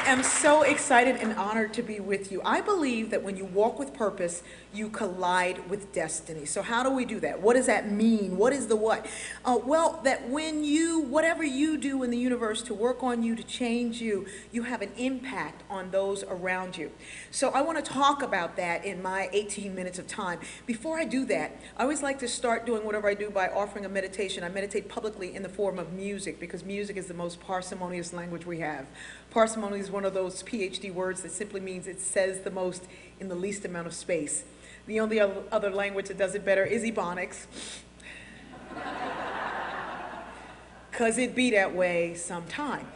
am so excited and honored to be with you. I believe that when you walk with purpose, you collide with destiny. So how do we do that? What does that mean? What is the what? Well, that when you, whatever you do in the universe to work on you, to change you, you have an impact on those around you. So I want to talk about that in my 18 minutes of time. Before I do that, I always like to start doing whatever I do by offering a meditation. I meditate publicly in the form of music because music is the most parsimonious language we have. Parsimony is one of those PhD words that simply means it says the most in the least amount of space. The only other language that does it better is Ebonics. Because it be that way sometime.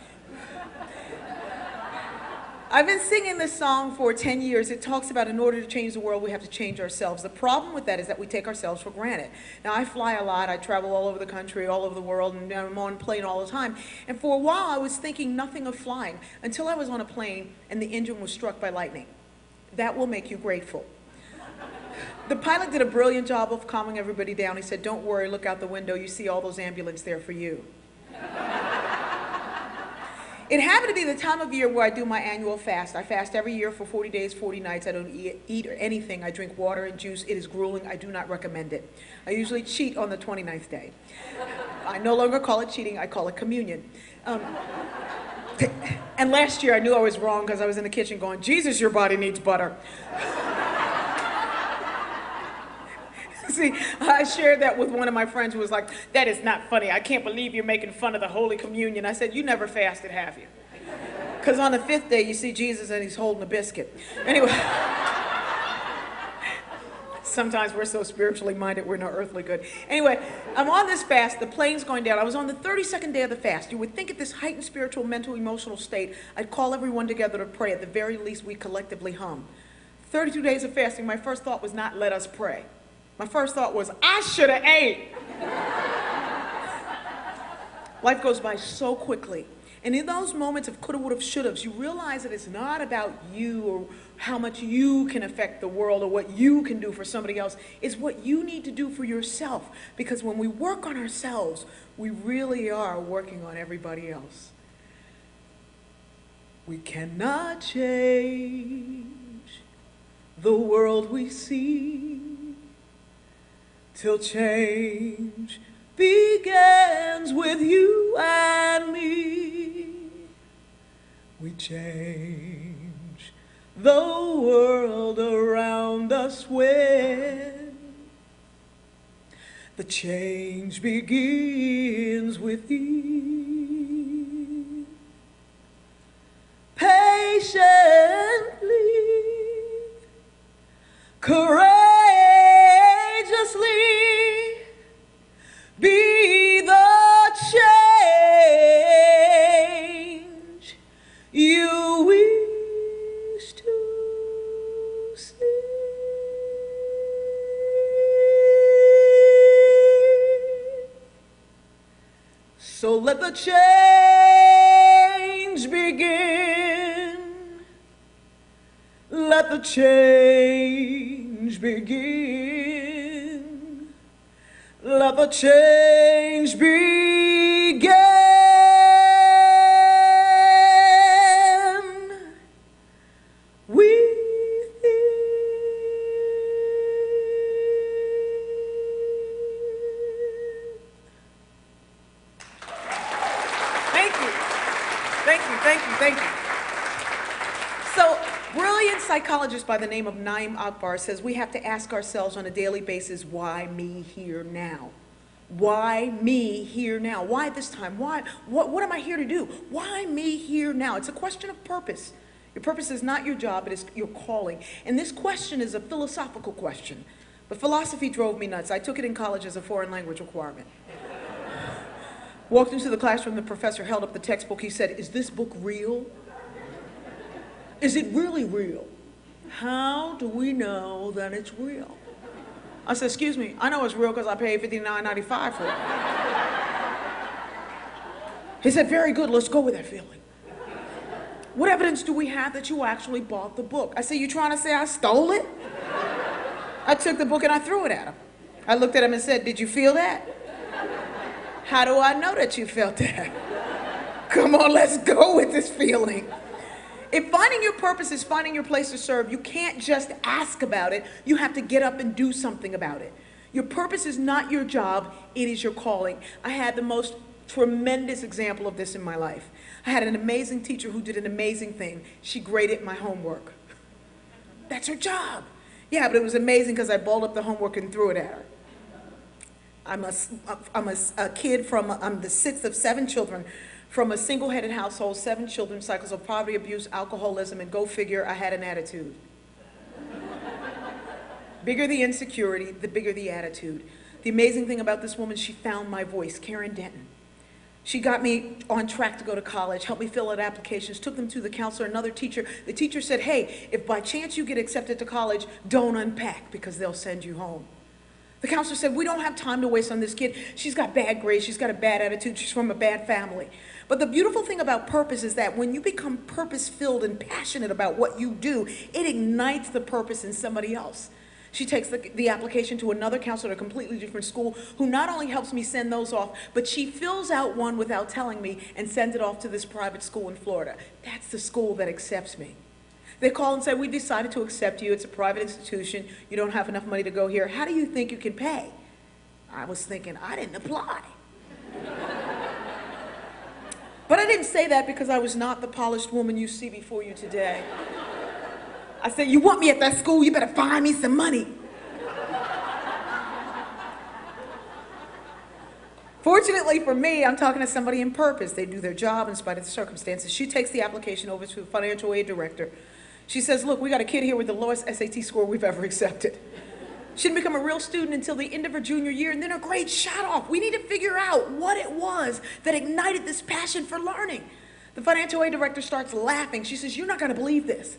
I've been singing this song for 10 years. It talks about in order to change the world, we have to change ourselves. The problem with that is that we take ourselves for granted. Now, I fly a lot. I travel all over the country, all over the world, and I'm on a plane all the time. And for a while, I was thinking nothing of flying until I was on a plane and the engine was struck by lightning. That will make you grateful. The pilot did a brilliant job of calming everybody down. He said, "Don't worry, look out the window. You see all those ambulances there for you." It happened to be the time of year where I do my annual fast. I fast every year for 40 days, 40 nights. I don't eat or anything. I drink water and juice. It is grueling. I do not recommend it. I usually cheat on the 29th day. I no longer call it cheating. I call it communion. And last year I knew I was wrong because I was in the kitchen going, "Jesus, your body needs butter." See, I shared that with one of my friends who was like, "That is not funny. I can't believe you're making fun of the Holy Communion." I said, "You never fasted, have you?" Because on the 5th day, you see Jesus and he's holding a biscuit. Anyway, sometimes we're so spiritually minded, we're not earthly good. Anyway, I'm on this fast. The plane's going down. I was on the 32nd day of the fast. You would think at this heightened spiritual, mental, emotional state, I'd call everyone together to pray. At the very least, we collectively hum. 32 days of fasting, my first thought was not, "Let us pray." My first thought was, I should have ate. Life goes by so quickly. And in those moments of coulda, woulda, shoulda, you realize that it's not about you or how much you can affect the world or what you can do for somebody else. It's what you need to do for yourself. Because when we work on ourselves, we really are working on everybody else. We cannot change the world we see till change begins with you and me. We change the world around us when the change begins with you. Patiently, courageously, be the change you wish to see. So let the change begin. Let the change begin. Let the change begin with you. Thank you. Thank you, thank you, thank you. So, brilliant psychologist by the name of Naim Akbar says we have to ask ourselves on a daily basis, why me here now? Why me here now? Why this time? Why? What am I here to do? Why me here now? It's a question of purpose. Your purpose is not your job, it is your calling. And this question is a philosophical question. But philosophy drove me nuts. I took it in college as a foreign language requirement. Walked into the classroom, the professor held up the textbook. He said, "Is this book real? Is it really real? How do we know that it's real?" I said, "Excuse me, I know it's real because I paid $59.95 for it." He said, "Very good, let's go with that feeling. What evidence do we have that you actually bought the book?" I said, "You trying to say I stole it?" I took the book and I threw it at him. I looked at him and said, "Did you feel that?" "How do I know that you felt that?" "Come on, let's go with this feeling." If finding your purpose is finding your place to serve, you can't just ask about it. You have to get up and do something about it. Your purpose is not your job, it is your calling. I had the most tremendous example of this in my life. I had an amazing teacher who did an amazing thing. She graded my homework. That's her job. Yeah, but it was amazing because I balled up the homework and threw it at her. I'm a kid from, I'm the sixth of 7 children from a single-headed household, 7 children, cycles of poverty, abuse, alcoholism, and go figure, I had an attitude. Bigger the insecurity, the bigger the attitude. The amazing thing about this woman, she found my voice, Karen Denton. She got me on track to go to college, helped me fill out applications, took them to the counselor, another teacher. The teacher said, hey, if by chance you get accepted to college, don't unpack because they'll send you home. The counselor said, we don't have time to waste on this kid. She's got bad grades, she's got a bad attitude, she's from a bad family. But the beautiful thing about purpose is that when you become purpose-filled and passionate about what you do, it ignites the purpose in somebody else. She takes the application to another counselor at a completely different school who not only helps me send those off, but she fills out one without telling me and sends it off to this private school in Florida. That's the school that accepts me. They call and say, we decided to accept you. It's a private institution. You don't have enough money to go here. How do you think you can pay? I was thinking, I didn't apply. But I didn't say that because I was not the polished woman you see before you today. I said, you want me at that school, you better find me some money. Fortunately for me, I'm talking to somebody in purpose. They do their job in spite of the circumstances. She takes the application over to the financial aid director. She says, look, we got a kid here with the lowest SAT score we've ever accepted. She didn't become a real student until the end of her junior year, and then her grades shot off. We need to figure out what it was that ignited this passion for learning. The financial aid director starts laughing. She says, you're not going to believe this.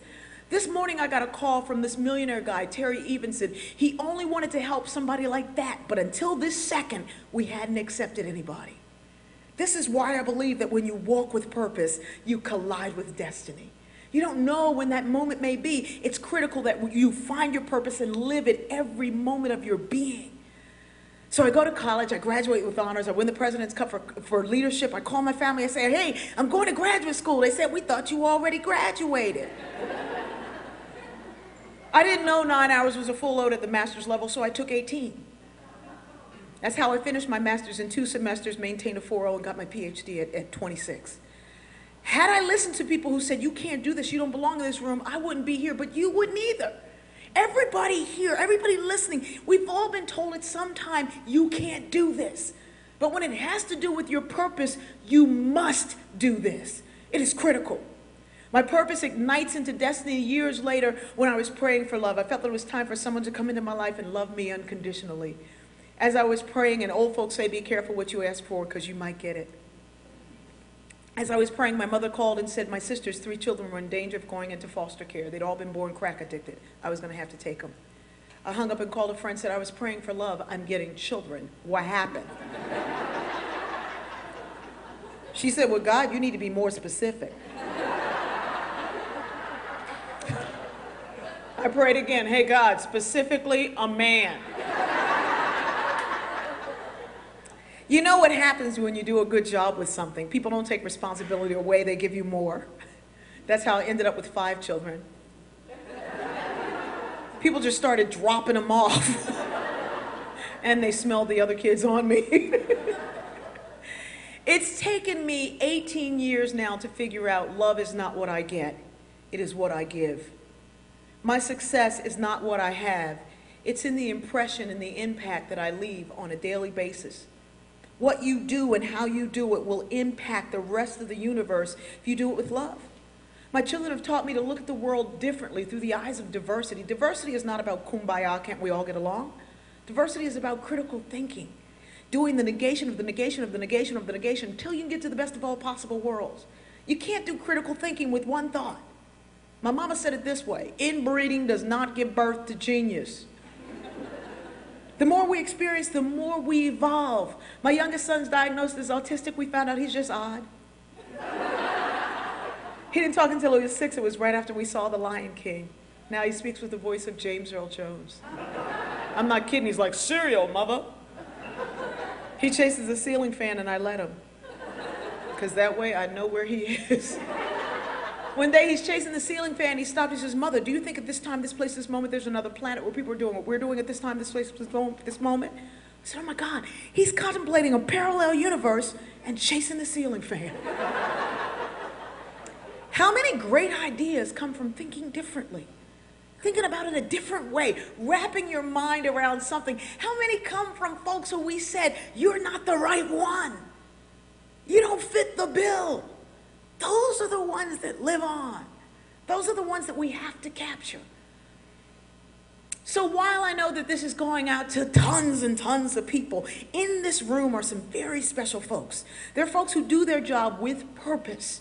This morning I got a call from this millionaire guy, Terry Evenson. He only wanted to help somebody like that, but until this second, we hadn't accepted anybody. This is why I believe that when you walk with purpose, you collide with destiny. You don't know when that moment may be. It's critical that you find your purpose and live it every moment of your being. So I go to college, I graduate with honors, I win the President's Cup for leadership. I call my family, I say, hey, I'm going to graduate school. They said, we thought you already graduated. I didn't know 9 hours was a full load at the master's level, so I took 18. That's how I finished my master's in 2 semesters, maintained a 4.0, and got my PhD at 26. Had I listened to people who said, you can't do this, you don't belong in this room, I wouldn't be here, but you wouldn't either. Everybody here, everybody listening, we've all been told at some time, you can't do this. But when it has to do with your purpose, you must do this. It is critical. My purpose ignites into destiny years later when I was praying for love. I felt that it was time for someone to come into my life and love me unconditionally. As I was praying, and old folks say, be careful what you ask for because you might get it. As I was praying, my mother called and said my sister's 3 children were in danger of going into foster care. They'd all been born crack addicted. I was going to have to take them. I hung up and called a friend and said, I was praying for love. I'm getting children. What happened? She said, well, God, you need to be more specific. I prayed again, hey God, specifically a man. You know what happens when you do a good job with something? People don't take responsibility away, they give you more. That's how I ended up with 5 children. People just started dropping them off. And they smelled the other kids on me. It's taken me 18 years now to figure out love is not what I get, it is what I give. My success is not what I have. It's in the impression and the impact that I leave on a daily basis. What you do and how you do it will impact the rest of the universe if you do it with love. My children have taught me to look at the world differently through the eyes of diversity. Diversity is not about kumbaya, can't we all get along? Diversity is about critical thinking, doing the negation of the negation of the negation of the negation until you can get to the best of all possible worlds. You can't do critical thinking with one thought. My mama said it this way, inbreeding does not give birth to genius. The more we experience, the more we evolve. My youngest son's diagnosed as autistic. We found out he's just odd. He didn't talk until he was 6. It was right after we saw The Lion King. Now he speaks with the voice of James Earl Jones. I'm not kidding. He's like, cereal, mother. He chases a ceiling fan and I let him. Because that way I know where he is. One day he's chasing the ceiling fan. He stopped. He says, "Mother, do you think at this time, this place, this moment, there's another planet where people are doing what we're doing at this time, this place, this moment?" I said, "Oh my God, he's contemplating a parallel universe and chasing the ceiling fan." How many great ideas come from thinking differently? Thinking about it a different way, wrapping your mind around something. How many come from folks who we said, "You're not the right one. You don't fit the bill"? Those are the ones that live on. Those are the ones that we have to capture. So while I know that this is going out to tons and tons of people, in this room are some very special folks. They're folks who do their job with purpose.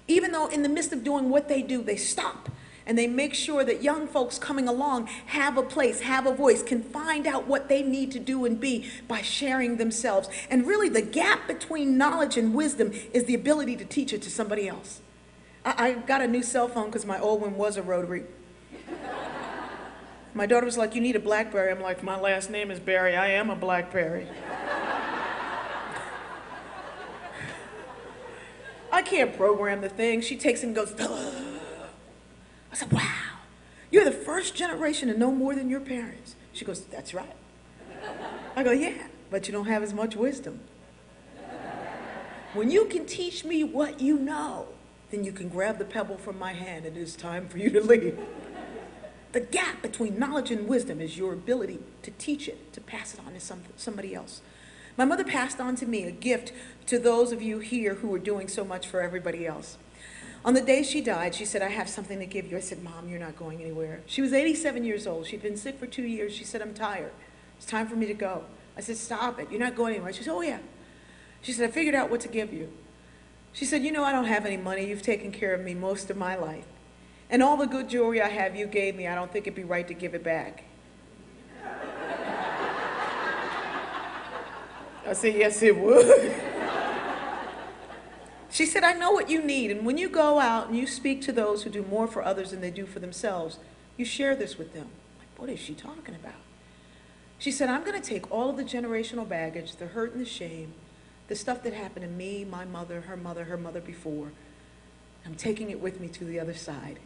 Even though in the midst of doing what they do, they stop and they make sure that young folks coming along have a place, have a voice, can find out what they need to do and be by sharing themselves. And really the gap between knowledge and wisdom is the ability to teach it to somebody else. I got a new cell phone because my old one was a rotary. My daughter was like, "You need a BlackBerry." I'm like, "My last name is Berry. I am a BlackBerry." I can't program the thing. She takes it and goes, "Ugh." I said, "Wow, you're the first generation to know more than your parents." She goes, "That's right." I go, "Yeah, but you don't have as much wisdom. When you can teach me what you know, then you can grab the pebble from my hand and it is time for you to leave." The gap between knowledge and wisdom is your ability to teach it, to pass it on to somebody else. My mother passed on to me a gift to those of you here who are doing so much for everybody else. On the day she died, she said, "I have something to give you." I said, "Mom, you're not going anywhere." She was 87 years old. She'd been sick for 2 years. She said, "I'm tired. It's time for me to go." I said, "Stop it. You're not going anywhere." She said, "Oh, yeah." She said, "I figured out what to give you." She said, "You know, I don't have any money. You've taken care of me most of my life. And all the good jewelry I have you gave me, I don't think it'd be right to give it back." I said, "Yes, it would." She said, "I know what you need, and when you go out and you speak to those who do more for others than they do for themselves, you share this with them." I'm like, what is she talking about? She said, "I'm going to take all of the generational baggage, the hurt and the shame, the stuff that happened to me, my mother, her mother before. I'm taking it with me to the other side.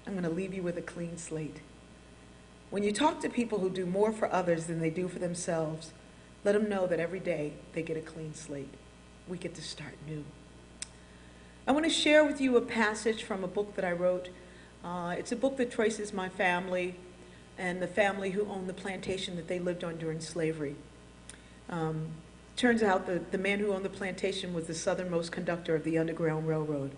I'm going to leave you with a clean slate. When you talk to people who do more for others than they do for themselves, let them know that every day they get a clean slate. We get to start new." I want to share with you a passage from a book that I wrote. It's a book that traces my family and the family who owned the plantation that they lived on during slavery. Turns out the man who owned the plantation was the southernmost conductor of the Underground Railroad.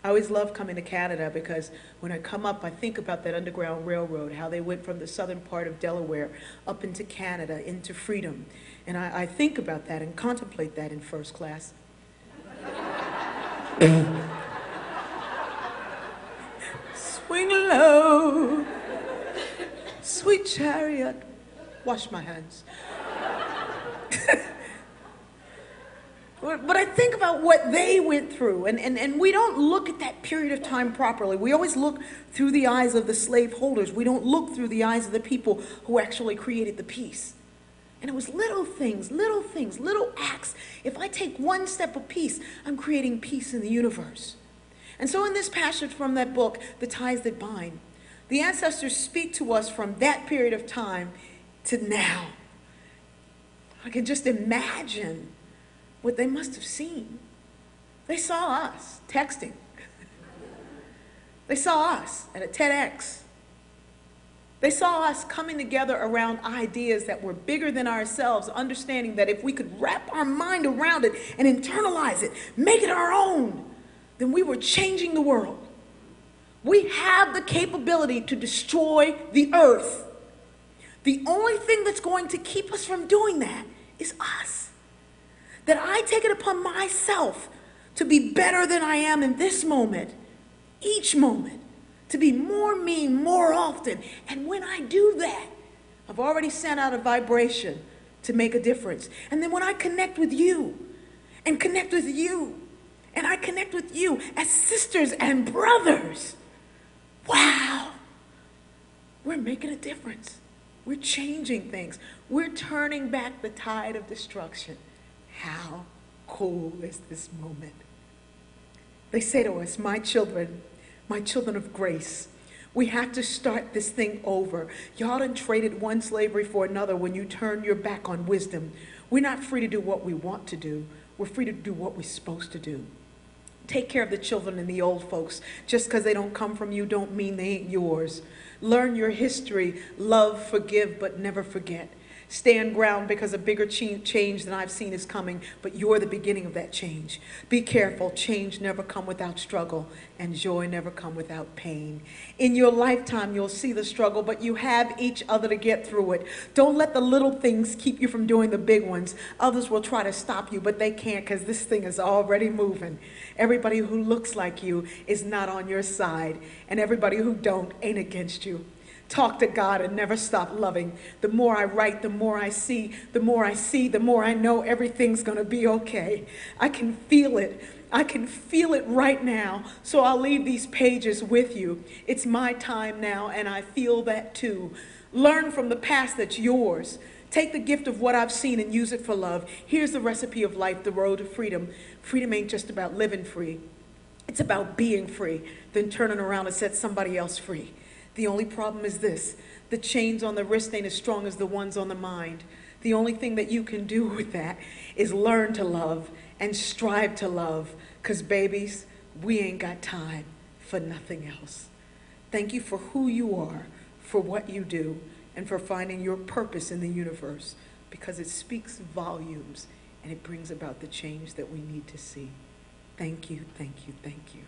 I always love coming to Canada because when I come up, I think about that Underground Railroad, how they went from the southern part of Delaware up into Canada, into freedom. And I think about that and contemplate that in first class. Swing low, sweet chariot, wash my hands. But I think about what they went through, and we don't look at that period of time properly. We always look through the eyes of the slaveholders. We don't look through the eyes of the people who actually created the peace. And it was little things, little acts. If I take one step of peace, I'm creating peace in the universe. And so in this passage from that book, The Ties That Bind, the ancestors speak to us from that period of time to now. I can just imagine what they must have seen. They saw us texting. They saw us at a TEDx. They saw us coming together around ideas that were bigger than ourselves, understanding that if we could wrap our mind around it and internalize it, make it our own, then we were changing the world. We have the capability to destroy the earth. The only thing that's going to keep us from doing that is us. That I take it upon myself to be better than I am in this moment, each moment, to be more me more often. And when I do that, I've already sent out a vibration to make a difference. And then when I connect with you, and connect with you, and I connect with you as sisters and brothers, wow, we're making a difference. We're changing things. We're turning back the tide of destruction. How cool is this moment? They say to us, my children of grace, we have to start this thing over. Y'all done traded one slavery for another when you turn your back on wisdom. We're not free to do what we want to do. We're free to do what we're supposed to do. Take care of the children and the old folks. Just because they don't come from you don't mean they ain't yours. Learn your history. Love, forgive, but never forget. Stand ground, because a bigger change than I've seen is coming, but you're the beginning of that change. Be careful. Change never come without struggle, and joy never come without pain. In your lifetime, you'll see the struggle, but you have each other to get through it. Don't let the little things keep you from doing the big ones. Others will try to stop you, but they can't, because this thing is already moving. Everybody who looks like you is not on your side, and everybody who don't ain't against you. Talk to God and never stop loving. The more I write, the more I see, the more I see, the more I know everything's going to be okay. I can feel it. I can feel it right now. So I'll leave these pages with you. It's my time now, and I feel that too. Learn from the past that's yours. Take the gift of what I've seen and use it for love. Here's the recipe of life, the road to freedom. Freedom ain't just about living free. It's about being free, then turning around and set somebody else free. The only problem is this: the chains on the wrist ain't as strong as the ones on the mind. The only thing that you can do with that is learn to love and strive to love, because babies, we ain't got time for nothing else. Thank you for who you are, for what you do, and for finding your purpose in the universe, because it speaks volumes and it brings about the change that we need to see. Thank you, thank you, thank you.